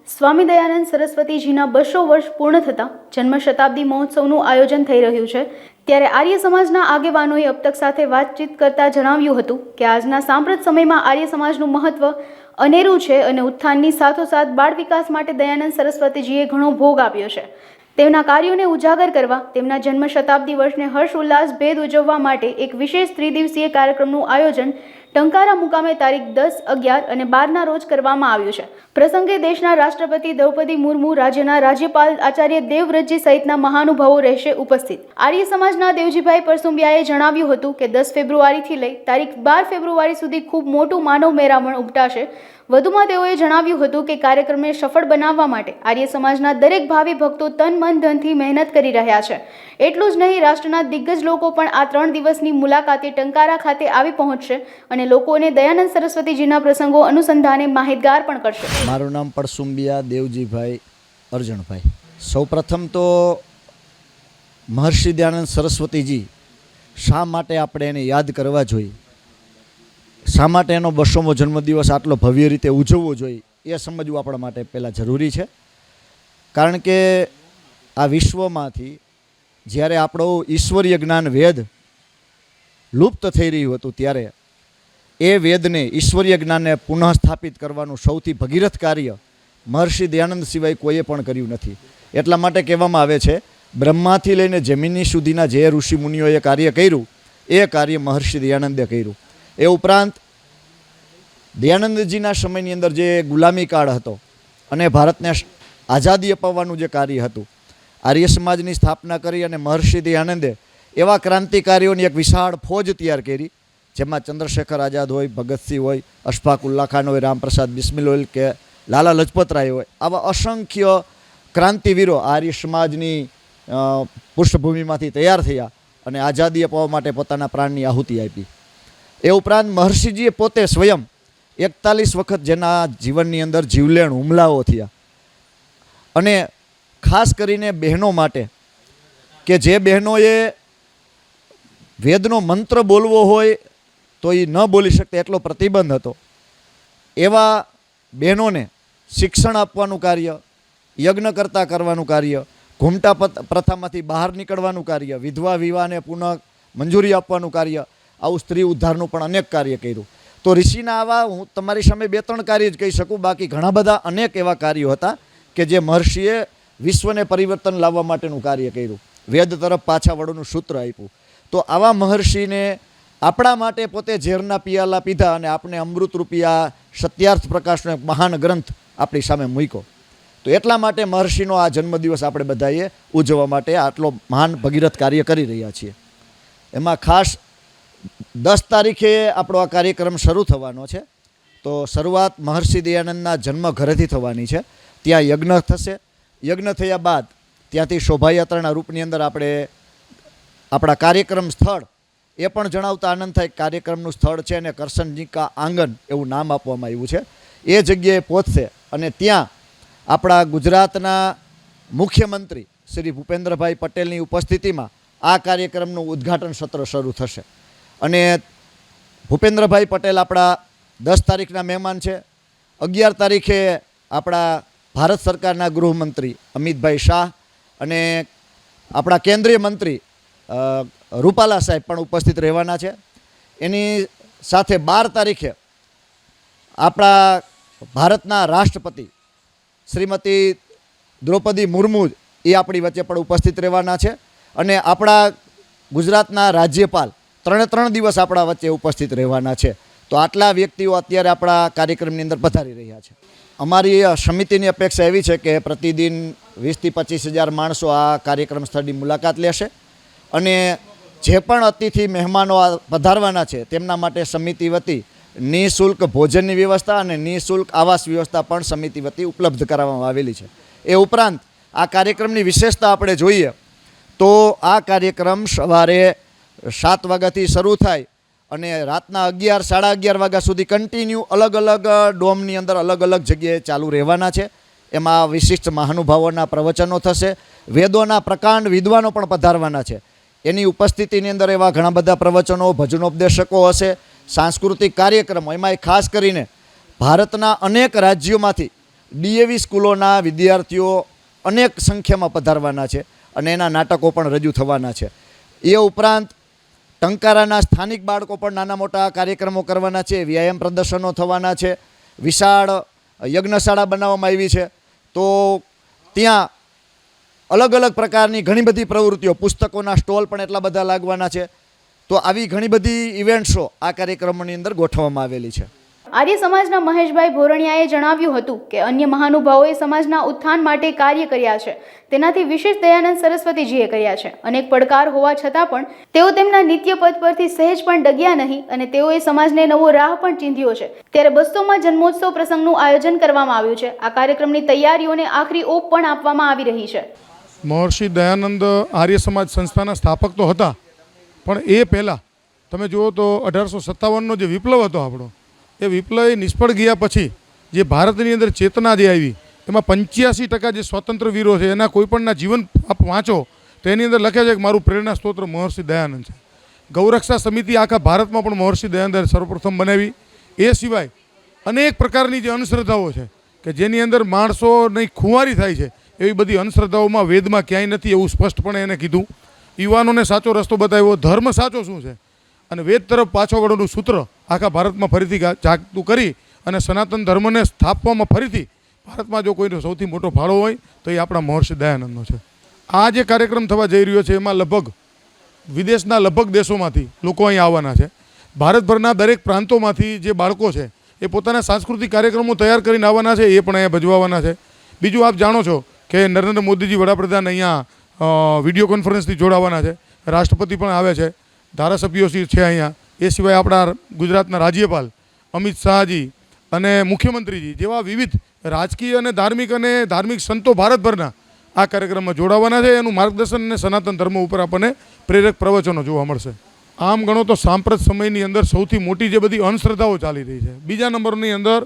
સ્વામી દયાનંદ સરસ્વતીજીના 200 વર્ષ પૂર્ણ થતાં જન્મ શતાબ્દી મહોત્સવનું આયોજન થઈ રહ્યું છે ત્યારે આર્ય સમાજના આગેવાનોએ અબતક સાથે વાતચીત કરતા જણાવ્યું હતું કે આજના સાંપ્રત સમયમાં આર્ય સમાજનું મહત્વ અનેરું છે અને ઉત્થાનની સાથોસાથ બાળ વિકાસ માટે દયાનંદ સરસ્વતીજીએ ઘણો ભોગ આપ્યો છે। તેમના કાર્યોને ઉજાગર કરવા તેમના જન્મ શતાબ્દી વર્ષને હર્ષ ઉલ્લાસ ભેદ ઉજવવા માટે એક વિશેષ ત્રિદિવસીય કાર્યક્રમનું આયોજન ટંકારા મુકામે તારીખ 10, 11 અને 12ના રોજ કરવામાં આવ્યું છે। પ્રસંગે દેશના રાષ્ટ્રપતિ દ્રૌપદી મુર્મુ, રાજ્યના રાજ્યપાલ આચાર્ય દેવવ્રતજી સહિતના મહાનુભાવો રહેશે ઉપસ્થિત। આર્ય સમાજના દેવજીભાઈ પરસુંબિયાએ જણાવ્યું હતું કે 10 ફેબ્રુઆરીથી લઈ તારીખ 12 ફેબ્રુઆરી સુધી ખૂબ મોટું માનવ મેળામણ ઉમટાશે। વધુમાં તેઓએ જણાવ્યું હતું કે કાર્યક્રમને સફળ બનાવવા માટે આર્ય સમાજના દરેક ભાવિ ભક્તો તન મન ધનથી મહેનત કરી રહ્યા છે। એટલું જ નહીં, રાષ્ટ્રના દિગ્ગજ લોકો પણ આ 3 દિવસની મુલાકાતે ટંકારા ખાતે આવી પહોંચશે અને લોકોને દયાનંદ સરસ્વતીજીના પ્રસંગો અનુસંધાને માહિતગાર પણ કરશે। મારું નામ પરસુંબિયા દેવજીભાઈ અરજણભાઈ। સૌપ્રથમ તો મહર્ષિ દયાનંદ સરસ્વતીજી શા માટે આપણે એને યાદ કરવા જોઈએ, શા માટે એનો 200મો જન્મદિવસ આટલો ભવ્ય રીતે ઉજવવો જોઈએ એ સમજવું આપણા માટે પહેલાં જરૂરી છે। કારણ કે આ વિશ્વમાંથી જ્યારે આપણો ઈશ્વરીય જ્ઞાન વેદ લુપ્ત થઈ રહ્યું હતું ત્યારે એ વેદને ઈશ્વરીય જ્ઞાનને પુનઃસ્થાપિત કરવાનું સૌથી ભગીરથ કાર્ય મહર્ષિ દયાનંદ સિવાય કોઈએ પણ કર્યું નથી। એટલા માટે કહેવામાં આવે છે બ્રહ્માથી લઈને જમીની સુધીના જે ઋષિ મુનિઓએ કાર્ય કર્યું એ કાર્ય મહર્ષિ દયાનંદે કર્યું। એ ઉપરાંત દયાનંદજીના સમયની અંદર જે ગુલામી કાળ હતો અને ભારતને આઝાદી અપાવવાનું જે કાર્ય હતું, આર્ય સમાજની સ્થાપના કરી અને મહર્ષિ દયાનંદે એવા ક્રાંતિકારીઓની એક વિશાળ ફોજ તૈયાર કરી, જેમાં ચંદ્રશેખર આઝાદ હોય, ભગતસિંહ હોય, અશફાક ઉલ્લા ખાન હોય, રામપ્રસાદ બિસ્મિલ હોય કે લાલા લજપતરાય હોય, આવા અસંખ્ય ક્રાંતિવીરો આર્ય સમાજની પૃષ્ઠભૂમિમાંથી તૈયાર થયા અને આઝાદી અપાવવા માટે પોતાના પ્રાણની આહુતિ આપી। એ ઉપરાંત મહર્ષિજીએ પોતે સ્વયં 41 વખત જેના જીવનની અંદર જીવલેણ હુમલાઓ થયા અને ખાસ કરીને બહેનો માટે કે જે બહેનોએ વેદનો મંત્ર બોલવો હોય તો એ ન બોલી શકતા એટલો પ્રતિબંધ હતો, એવા બહેનોને શિક્ષણ આપવાનું કાર્ય, યજ્ઞ કરતા કરવાનું કાર્ય, ઘૂમટા પ્રથામાંથી બહાર નીકળવાનું કાર્ય, વિધવા વિવાહને પુનઃ મંજૂરી આપવાનું કાર્ય, આવું સ્ત્રી ઉદ્ધારનું પણ અનેક કાર્ય કર્યું। તો ઋષિના આવા હું તમારી સામે 2-3 કાર્ય જ કહી શકું, બાકી ઘણા બધા અનેક એવા કાર્યો હતા કે જે મહર્ષિએ વિશ્વને પરિવર્તન લાવવા માટેનું કાર્ય કર્યું, વેદ તરફ પાછા વળવાનું સૂત્ર આપ્યું। તો આવા મહર્ષિને આપણા માટે પોતે ઝેરના પિયાલા પીધા અને આપણે અમૃતરૂપી આ સત્યાર્થ પ્રકાશનો એક મહાન ગ્રંથ આપણી સામે મૂક્યો। તો એટલા માટે મહર્ષિનો આ જન્મદિવસ આપણે બધાએ ઉજવવા માટે આટલો મહાન ભગીરથ કાર્ય કરી રહ્યા છીએ। એમાં ખાસ 10 તારીખે આપણો આ કાર્યક્રમ શરૂ થવાનો છે। તો શરૂઆત મહર્ષિ દયાનંદના જન્મ ઘરેથી થવાની છે। ત્યાં યજ્ઞ થશે, યજ્ઞ થયા બાદ ત્યાંથી શોભાયાત્રાના રૂપની અંદર આપણે આપણા કાર્યક્રમ સ્થળ એ પણ જણાવતા આનંદ થાય, કાર્યક્રમનું સ્થળ છે અને કરશનજીકા આંગણ એવું નામ આપવામાં આવ્યું છે, એ જગ્યાએ પહોંચશે અને ત્યાં આપણા ગુજરાતના મુખ્યમંત્રી શ્રી ભૂપેન્દ્રભાઈ પટેલની ઉપસ્થિતિમાં આ કાર્યક્રમનું ઉદ્ઘાટન સત્ર શરૂ થશે। અને ભૂપેન્દ્રભાઈ પટેલ આપણા 10 તારીખના મહેમાન છે। 11 તારીખે આપણા ભારત સરકારના ગૃહમંત્રી અમિતભાઈ શાહ અને આપણા કેન્દ્રીય મંત્રી રૂપાલા સાહેબ પણ ઉપસ્થિત રહેવાના છે। એની સાથે 12 તારીખે આપણા ભારતના રાષ્ટ્રપતિ શ્રીમતી દ્રૌપદી મુર્મુ એ આપણી વચ્ચે પણ ઉપસ્થિત રહેવાના છે અને આપણા ગુજરાતના રાજ્યપાલ 3 દિવસ આપણા વચ્ચે ઉપસ્થિત રહેવાના છે। તો આટલા વ્યક્તિઓ અત્યારે આપણા કાર્યક્રમની અંદર પધારી રહ્યા છે। અમારી સમિતિની અપેક્ષા એવી છે કે પ્રતિદિન 20 થી 25 હજાર માણસો આ કાર્યક્રમ સ્થળની મુલાકાત લેશે અને જે પણ અતિથિ મહેમાનો પધારવાના છે તેમના માટે સમિતિ વતી નિઃશુલ્ક ભોજનની વ્યવસ્થા અને નિઃશુલ્ક આવાસ વ્યવસ્થા પણ સમિતિ વતી ઉપલબ્ધ કરાવવામાં આવેલી છે। એ ઉપરાંત આ કાર્યક્રમની વિશેષતા આપણે જોઈએ તો આ કાર્યક્રમ સવારે 7 વાગ્યાથી શરૂ થાય અને રાતના 11, 11:30 વાગ્યા સુધી કન્ટિન્યુ અલગ અલગ ડોમની અંદર અલગ અલગ જગ્યાએ ચાલુ રહેવાના છે। એમાં વિશિષ્ટ મહાનુભાવોના પ્રવચનો થશે, વેદોના પ્રકાંડ વિદ્વાનો પણ પધારવાના છે। એની ઉપસ્થિતિની અંદર એવા ઘણા બધા પ્રવચનો, ભજનોપદેશકો હશે, સાંસ્કૃતિક કાર્યક્રમો, એમાંય ખાસ કરીને ભારતના અનેક રાજ્યોમાંથી ડીએવી સ્કૂલોના વિદ્યાર્થીઓ અનેક સંખ્યામાં પધારવાના છે અને એના નાટકો પણ રજૂ થવાના છે. એ ઉપરાંત ટંકારાના સ્થાનિક બાળકો પણ નાના મોટા કાર્યક્રમો કરવાના છે, વ્યાયામ પ્રદર્શનો થવાના છે, વિશાળ યજ્ઞશાળા બનાવવામાં આવી છે. તો ત્યાં અલગ અલગ પ્રકારની ઘણી બધી પ્રવૃત્તિઓ, પુસ્તકોના સ્ટોલ પણ એટલા બધા લાગવાના છે. તો આવી ઘણી બધી ઇવેન્ટ્સો આ કાર્યક્રમોની અંદર ગોઠવવામાં આવેલી છે. આર્ય સમાજના મહેશભાઈ ભોરણિયાએ જણાવ્યું હતું કે અન્ય મહાનુભાવોએ સમાજના ઉત્થાન માટે કાર્ય કર્યા છે, તેનાથી વિશેષ દયાનંદ સરસ્વતીજીએ કર્યા છે. અનેક પડકાર હોવા છતાં પણ તેઓ તેમના નિત્ય પદ પરથી સહેજ પણ ડગ્યા નહીં અને તેઓએ સમાજને નવો રાહ પણ ચીંધ્યો છે. ત્યારે 200માં જન્મોત્સવ પ્રસંગનું આયોજન કરવામાં આવ્યું છે. આ કાર્યક્રમની તૈયારીઓને આખરી ઓપ પણ આપવામાં આવી રહી છે. મહર્ષિ દયાનંદ આર્ય સમાજ સંસ્થાના સ્થાપક તો હતા, પણ એ પહેલાં તમે જુઓ તો 1857નો જે વિપ્લવ હતો આપણો, એ વિપ્લવ નિષ્ફળ ગયા પછી જે ભારતની અંદર ચેતના જે આવી, એમાં 85% જે સ્વતંત્ર વીરો છે એના કોઈપણના જીવન આપ વાંચો તો એની અંદર લખ્યા છે કે મારું પ્રેરણા સ્ત્રોત મહર્ષિ દયાનંદ છે. ગૌરક્ષા સમિતિ આખા ભારતમાં પણ મહર્ષિ દયાનંદે સર્વપ્રથમ બનાવી. એ સિવાય અનેક પ્રકારની જે અંધશ્રદ્ધાઓ છે કે જેની અંદર માણસોની ખુવારી થાય છે, એવી બધી અંધશ્રદ્ધાઓમાં વેદમાં ક્યાંય નથી એવું સ્પષ્ટપણે એને કીધું. યુવાનોને સાચો રસ્તો બતાવ્યો, ધર્મ સાચો શું છે અને વેદ તરફ પાછો વળવાનું સૂત્ર આખા ભારતમાં ફરીથી જાગતું કરી અને સનાતન ધર્મને સ્થાપવામાં ફરીથી ભારતમાં જો કોઈનો સૌથી મોટો ફાળો હોય તો એ આપણા મહર્ષિ દયાનંદનો છે. આ જે કાર્યક્રમ થવા જઈ રહ્યો છે એમાં લગભગ વિદેશના લગભગ દેશોમાંથી લોકો અહીં આવવાના છે. ભારતભરના દરેક પ્રાંતોમાંથી જે બાળકો છે એ પોતાના સાંસ્કૃતિક કાર્યક્રમો તૈયાર કરીને આવવાના છે, એ પણ અહીંયા ભજવાના છે. બીજું આપ જાણો છો કે નરેન્દ્ર મોદીજી વડાપ્રધાન અહીંયા વિડીયો કોન્ફરન્સથી જોડાવાના છે, રાષ્ટ્રપતિ પણ આવે છે, ધારાસભ્યો છે અહીંયા. એ સિવાય આપણા ગુજરાતના રાજ્યપાલ અમિત શાહજી અને મુખ્યમંત્રીજી જેવા વિવિધ રાજકીય અને ધાર્મિક સંતો ભારતભરના આ કાર્યક્રમમાં જોડાવાના છે. એનું માર્ગદર્શન અને સનાતન ધર્મ ઉપર આપણને પ્રેરક પ્રવચનો જોવા મળશે. આમ ગણો તો સાંપ્રત સમયની અંદર સૌથી મોટી જે બધી અંધશ્રદ્ધાઓ ચાલી રહી છે, બીજા નંબરની અંદર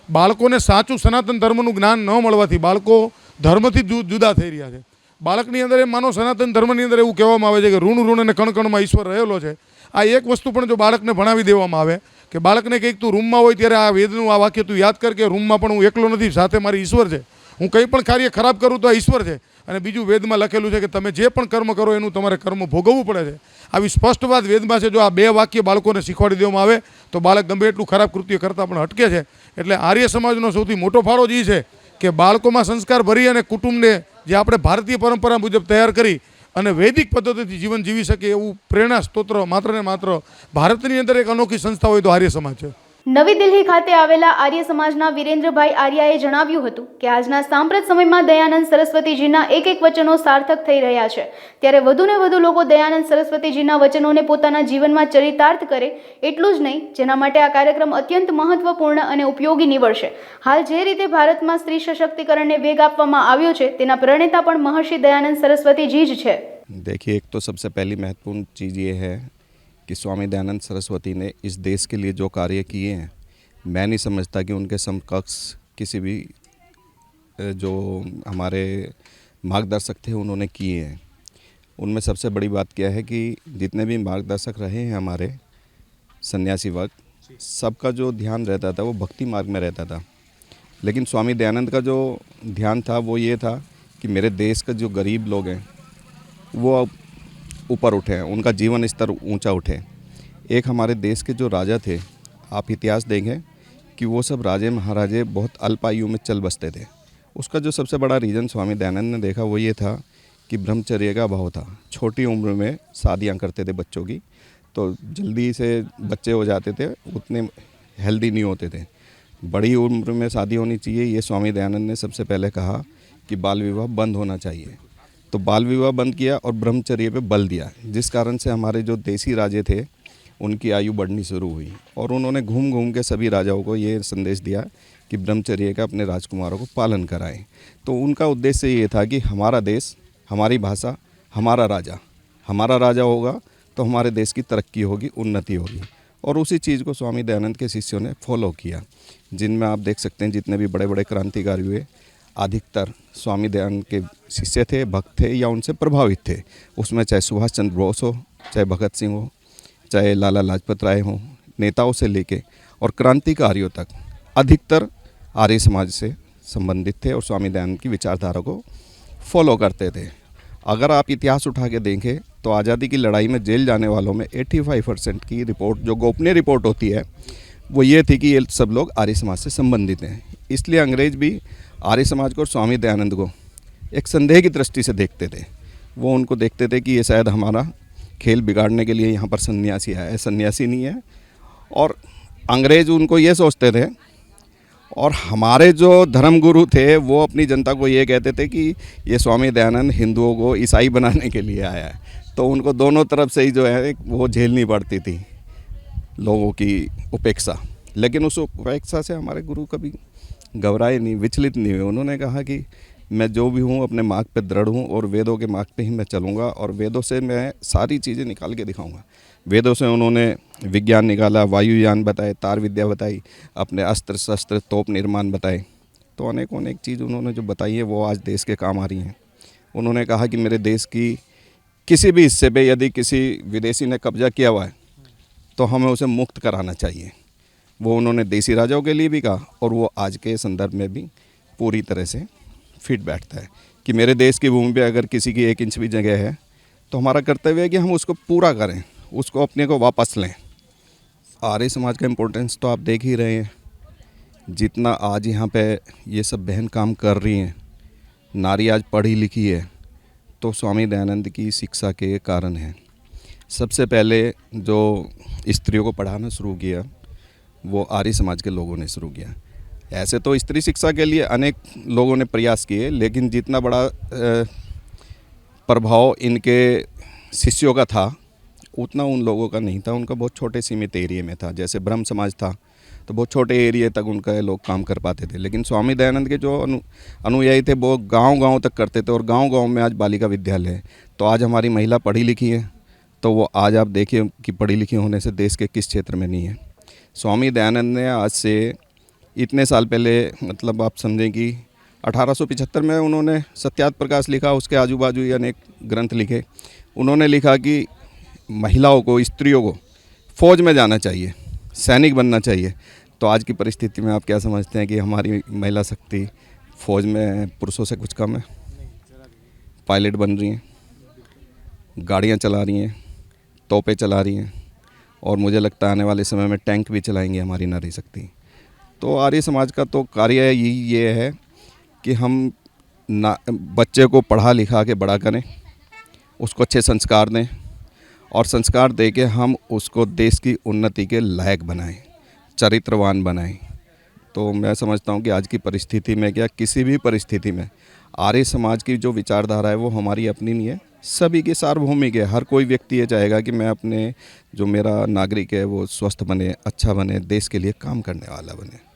બાળકોને સાચું સનાતન ધર્મનું જ્ઞાન ન મળવાથી બાળકો ધર્મથી જુદા થઈ રહ્યા છે. બાળકની અંદર એ માનો સનાતન ધર્મની અંદર એવું કહેવામાં આવે છે કે ઋણ અને કણકણમાં ઈશ્વર રહેલો છે. આ એક વસ્તુ પણ જો બાળકને ભણાવી દેવામાં આવે કે બાળકને કંઈક તું રૂમમાં હોય ત્યારે આ વેદનું આ વાક્ય તું યાદ કર કે રૂમમાં પણ હું એકલો નથી, સાથે મારી ઈશ્વર છે, હું કંઈ પણ કાર્ય ખરાબ કરું તો આ ઈશ્વર છે. અને બીજું વેદમાં લખેલું છે કે તમે જે પણ કર્મ કરો એનું તમારે કર્મ ભોગવવું પડે છે. આવી સ્પષ્ટ વાત વેદમાં છે. જો આ બે વાક્ય બાળકોને શીખવાડી દેવામાં આવે તો બાળક ગમે એટલું ખરાબ કૃત્ય કરતાં પણ અટકે છે. એટલે આર્ય સમાજનો સૌથી મોટો ફાળો જ છે કે બાળકોમાં સંસ્કાર ભરી અને કુટુંબને જે આપણે ભારતીય પરંપરા મુજબ તૈયાર કરી અને વૈદિક પદ્ધતિથી જીવન જીવી શકે એવું પ્રેરણા સ્તોત્ર માત્ર ને માત્ર ભારતની અંદર એક અનોખી સંસ્થા હોય તો આર્ય સમાજ છે. નવી દિલ્હી ખાતે આવેલા આર્ય સમાજના વિરેન્દ્રભાઈ આર્યાએ જણાવ્યું હતું કે આજના સાંપ્રત સમયમાં દયાનંદ સરસ્વતીજીના એક વચનો સાર્થક થઈ રહ્યા છે. ત્યારે વધુને વધુ લોકો દયાનંદ સરસ્વતીજીના વચનોને પોતાના જીવનમાં ચરિતાર્થ કરે એટલું જ નહીં, જેના માટે આ કાર્યક્રમ અત્યંત મહત્વપૂર્ણ અને ઉપયોગી નીવડશે. હાલ જે રીતે ભારતમાં સ્ત્રી સશક્તિકરણને વેગ આપવામાં આવ્યો છે તેના પ્રણેતા પણ મહર્ષિ દયાનંદ સરસ્વતીજી જ છે. देखिए, एक तो सबसे पहली महत्वपूर्ण चीज़ ये है कि स्वामी दयानंद सरस्वती ने इस देश के लिए जो कार्य किए हैं, मैं नहीं समझता कि उनके समकक्ष किसी भी जो हमारे मार्गदर्शक थे उन्होंने किए हैं. उनमें सबसे बड़ी बात क्या है कि जितने भी मार्गदर्शक रहे हैं हमारे सन्यासी वर्ग, सबका जो ध्यान रहता था वो भक्ति मार्ग में रहता था. लेकिन स्वामी दयानंद का जो ध्यान था वो ये था कि मेरे देश का जो गरीब लोग हैं वो ऊपर उठे, उनका जीवन स्तर ऊंचा उठे. एक हमारे देश के जो राजा थे, आप इतिहास देखें कि वो सब राजे महाराजे बहुत अल्प आयु में चल बसते थे. उसका जो सबसे बड़ा रीज़न स्वामी दयानंद ने देखा वो ये था कि ब्रह्मचर्य का अभाव था. छोटी उम्र में शादियां करते थे बच्चों की, तो जल्दी से बच्चे हो जाते थे, उतने हेल्दी नहीं होते थे. बड़ी उम्र में शादी होनी चाहिए, ये स्वामी दयानंद ने सबसे पहले कहा कि बाल विवाह बंद होना चाहिए. तो बाल विवाह बंद किया और ब्रह्मचर्य पे बल दिया, जिस कारण से हमारे जो देसी राजे थे उनकी आयु बढ़नी शुरू हुई. और उन्होंने घूम घूम के सभी राजाओं को ये संदेश दिया कि ब्रह्मचर्य का अपने राजकुमारों को पालन कराएं. तो उनका उद्देश्य ये था कि हमारा देश, हमारी भाषा, हमारा राजा होगा तो हमारे देश की तरक्की होगी, उन्नति होगी. और उसी चीज़ को स्वामी दयानंद के शिष्यों ने फॉलो किया, जिनमें आप देख सकते हैं जितने भी बड़े बड़े क्रांतिकारी हुए अधिकतर स्वामी दयानंद के शिष्य थे, भक्त थे या उनसे प्रभावित थे. उसमें चाहे सुभाष चंद्र बोस हो, चाहे भगत सिंह हो, चाहे लाला लाजपत राय हो, नेताओं से लेके और क्रांतिकारियों तक अधिकतर आर्य समाज से संबंधित थे और स्वामी दयानंद की विचारधारा को फॉलो करते थे। अगर आप इतिहास उठा के देखें तो आज़ादी की लड़ाई में जेल जाने वालों में 85% की रिपोर्ट, जो गोपनीय रिपोर्ट होती है, वो ये थी कि ये सब लोग आर्य समाज से संबंधित हैं। इसलिए अंग्रेज भी आर्य समाज को और स्वामी दयानंद को एक संदेह की दृष्टि से देखते थे। वो उनको देखते थे कि ये शायद हमारा खेल बिगाड़ने के लिए यहाँ पर सन्यासी आया है, सन्यासी नहीं है। और अंग्रेज उनको ये सोचते थे, और हमारे जो धर्मगुरु थे वो अपनी जनता को ये कहते थे कि ये स्वामी दयानंद हिंदुओं को ईसाई बनाने के लिए आया है। तो उनको दोनों तरफ से ही जो है वो झेलनी पड़ती थी लोगों की उपेक्षा। लेकिन उस उपेक्षा से हमारे गुरु कभी घबराए नहीं, विचलित नहीं हुए। उन्होंने कहा कि मैं जो भी हूँ अपने मार्ग पे दृढ़ हूँ और वेदों के मार्ग पे ही मैं चलूँगा और वेदों से मैं सारी चीज़ें निकाल के दिखाऊँगा। वेदों से उन्होंने विज्ञान निकाला, वायुयान बताए, तार विद्या बताई, अपने अस्त्र शस्त्र तोप निर्माण बताए। तो अनेक चीज़ उन्होंने जो बताई है वो आज देश के काम आ रही हैं। उन्होंने कहा कि मेरे देश की किसी भी हिस्से पे यदि किसी विदेशी ने कब्जा किया हुआ है तो हमें उसे मुक्त कराना चाहिए। वो उन्होंने देसी राजाओं के लिए भी कहा और वो आज के संदर्भ में भी पूरी तरह से फिट बैठता है कि मेरे देश की भूमि पे अगर किसी की 1 इंच भी जगह है तो हमारा कर्तव्य है कि हम उसको पूरा करें, उसको अपने को वापस लें। आर्य समाज का इम्पोर्टेंस तो आप देख ही रहे हैं। जितना आज यहाँ पे ये सब बहन काम कर रही हैं, नारी आज पढ़ी लिखी है, तो स्वामी दयानंद की शिक्षा के कारण है। सबसे पहले जो स्त्रियों को पढ़ाना शुरू किया वो आर्य समाज के लोगों ने शुरू किया। ऐसे तो स्त्री शिक्षा के लिए अनेक लोगों ने प्रयास किए, लेकिन जितना बड़ा प्रभाव इनके शिष्यों का था उतना उन लोगों का नहीं था। उनका बहुत छोटे सीमित एरिया में था। जैसे ब्रह्म समाज था तो बहुत छोटे एरिया तक उनका लोग काम कर पाते थे, लेकिन स्वामी दयानंद के जो अनुयायी थे वो गांव-गांव तक करते थे और गांव-गांव में आज बालिका विद्यालय है। तो आज हमारी महिला पढ़ी लिखी है, तो वो आज आप देखिए कि पढ़ी लिखी होने से देश के किस क्षेत्र में नहीं है। स्वामी दयानंद ने आज से इतने साल पहले, मतलब आप समझें कि 1875 में उन्होंने सत्यार्थ प्रकाश लिखा, उसके आजू बाजू ही अनेक ग्रंथ लिखे। उन्होंने लिखा कि महिलाओं को, स्त्रियों को फौज में जाना चाहिए, सैनिक बनना चाहिए। तो आज की परिस्थिति में आप क्या समझते हैं कि हमारी महिला शक्ति फौज में पुरुषों से कुछ कम है? पायलट बन रही हैं, गाड़ियाँ चला रही हैं, तोपें चला रही हैं, और मुझे लगता है आने वाले समय में टैंक भी चलाएंगे हमारी नारी शक्ति। तो आर्य समाज का तो कार्य ये है कि हम बच्चे को पढ़ा लिखा के बड़ा करें, उसको अच्छे संस्कार दें और संस्कार दे के हम उसको देश की उन्नति के लायक बनाएं, चरित्रवान बनाएं। तो मैं समझता हूं कि आज की परिस्थिति में, क्या किसी भी परिस्थिति में, आर्य समाज की जो विचारधारा है वो हमारी अपनी नहीं है, सभी की सार्वभौमिक है। हर कोई व्यक्ति ये चाहेगा कि मैं अपने जो मेरा नागरिक है वो स्वस्थ बने, अच्छा बने, देश के लिए काम करने वाला बने।